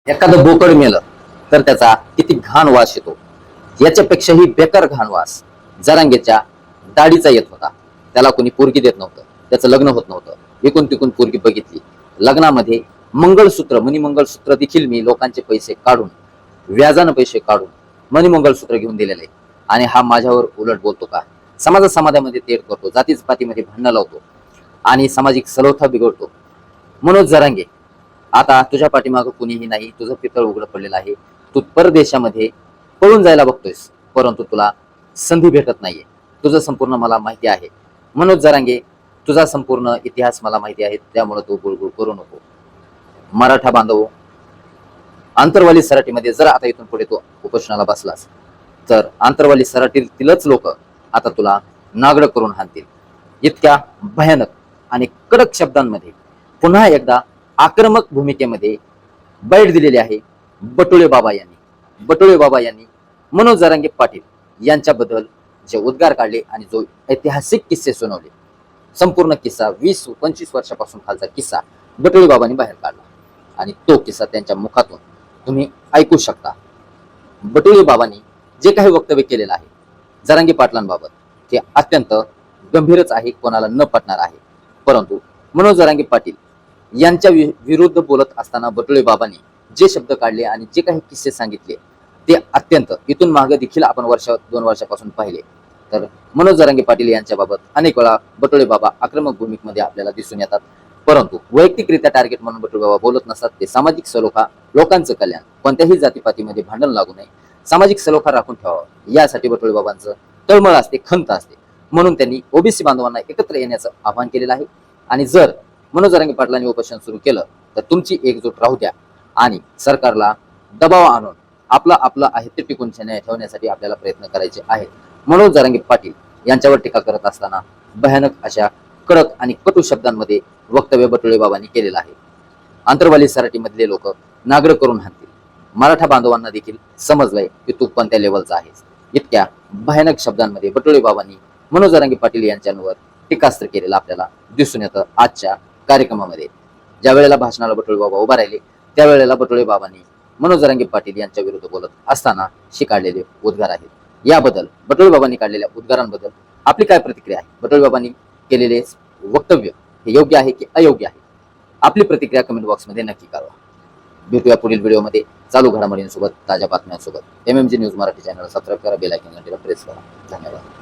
एखादं बोकड मेलं तर त्याचा किती घाण वास येतो, याच्यापेक्षाही बेकार घाण वास जरांगेच्या दाढीचा येत होता. त्याला कोणी पोरगी देत नव्हतं, त्याचं लग्न होत नव्हतं. एकूण तिकून पोरगी बघितली, लग्नामध्ये मंगळसूत्र मणिमंगळसूत्र देखील मी लोकांचे पैसे काढून, व्याजानं पैसे काढून मणिमंगळसूत्र घेऊन दिलेले. आणि हा माझ्यावर उलट बोलतो का? समाजामध्ये तेढ करतो, जातीच पातीमध्ये भांडणं लावतो आणि सामाजिक सलोखा बिघडतो. मनोज जरांगे, आता तुझ्या पाठीमागं कुणीही नाही, तुझं पितळ उघडं पडलेलं आहे. तू परदेशामध्ये पळून जायला बघतोयस, परंतु तुला संधी भेटत नाहीये. तुझं संपूर्ण मला माहिती आहे मनोज जरांगे, तुझा संपूर्ण इतिहास मला माहिती आहे. त्यामुळे तू गुळगुळ करू नको. मराठा बांधव, आंतरवाली सराटीमध्ये जर आता इथून पुढे तो उपोषणाला बसलास तर आंतरवाली सराटीतीलच लोक आता तुला नागड करून हाणतील. इतक्या भयानक आणि कडक शब्दांमध्ये पुन्हा एकदा आक्रमक भूमिकेमध्ये बैठ दिलेली आहे बटुळे बाबा यांनी. बटुळे बाबा यांनी मनोज जरांगे पाटील यांच्याबद्दल जे उद्गार काढले आणि जो ऐतिहासिक किस्से सुनावले, संपूर्ण किस्सा 20-25 वर्षापासून खालचा किस्सा बटुळे बाबांनी बाहेर काढला आणि तो किस्सा त्यांच्या मुखातून तुम्ही ऐकू शकता. बटुळे बाबांनी जे काही वक्तव्य केलेलं आहे जरांगे पाटलांबाबत ते अत्यंत गंभीरच आहे, कोणाला न पटणार आहे. परंतु मनोज जरांगे पाटील यांच्या विरुद्ध बोलत असताना बटुळे बाबांनी जे शब्द काढले आणि जे काही किस्से सांगितले ते अत्यंत, इथून मागे देखील आपण 1-2 वर्षापासून पाहिले तर मनोज जरांगे पाटील यांच्या बाबत अनेक वेळा बटुळे बाबा आक्रमक भूमिकेमध्ये आपल्याला दिसून येतात. परंतु वैयक्तिकरित्या टार्गेट म्हणून बटुळे बाबा बोलत नसतात. ते सामाजिक सलोखा, लोकांचं कल्याण, कोणत्याही जातीपातीमध्ये भांडण लागू नये, सामाजिक सलोखा राखून ठेवावा, यासाठी बटुळे बाबांचं तळमळ असते, खंत असते. म्हणून त्यांनी ओबीसी बांधवांना एकत्र येण्याचं आवाहन केलेलं आहे. आणि जर मनोज जरांगे पाटलांनी उपोषण सुरू केलं तर तुमची एकजूट राहू द्या आणि सरकारला दबाव आणून आपलं आहे ते टिकून ठेवण्यासाठी आपल्याला प्रयत्न करायचे आहेत. मनोज जरांगे पाटील यांच्यावर टीका करत असताना भयानक अशा कडक आणि कटू शब्दांमध्ये वक्तव्य बटुळे बाबांनी केलेलं आहे. आंतरवाली सराटीमधले लोक नागड करून हाणतील. मराठा बांधवांना देखील समजलंय की तू कोणत्या लेवलचा आहेस. इतक्या भयानक शब्दांमध्ये बटुळे बाबांनी मनोज जरांगे पाटील यांच्यावर टीकास्त्र केलेलं आपल्याला दिसून येतं. आजच्या कार्यक्रमामध्ये ज्या वेळेला भाषणाला बटुळे बाबा उभा राहिले त्यावेळेला बटुळे बाबांनी मनोज जरांगे पाटील यांच्या विरुद्ध बोलत असताना काढलेले उद्गार आहेत. याबद्दल बटुळे बाबांनी काढलेल्या उद्गारांबद्दल आपली काय प्रतिक्रिया आहे? बटुळे बाबांनी केलेले वक्तव्य हे योग्य आहे की अयोग्य आहे? आपली प्रतिक्रिया कमेंट बॉक्समध्ये नक्की कळवा. भेटूया पुढील व्हिडिओमध्ये चालू घडामोडींसोबत, ताज्या बातम्यांसोबत. MMG न्यूज मराठी चॅनलला सबस्क्राईब करा, बेल आयकॉन घंटीला प्रेस करा. धन्यवाद.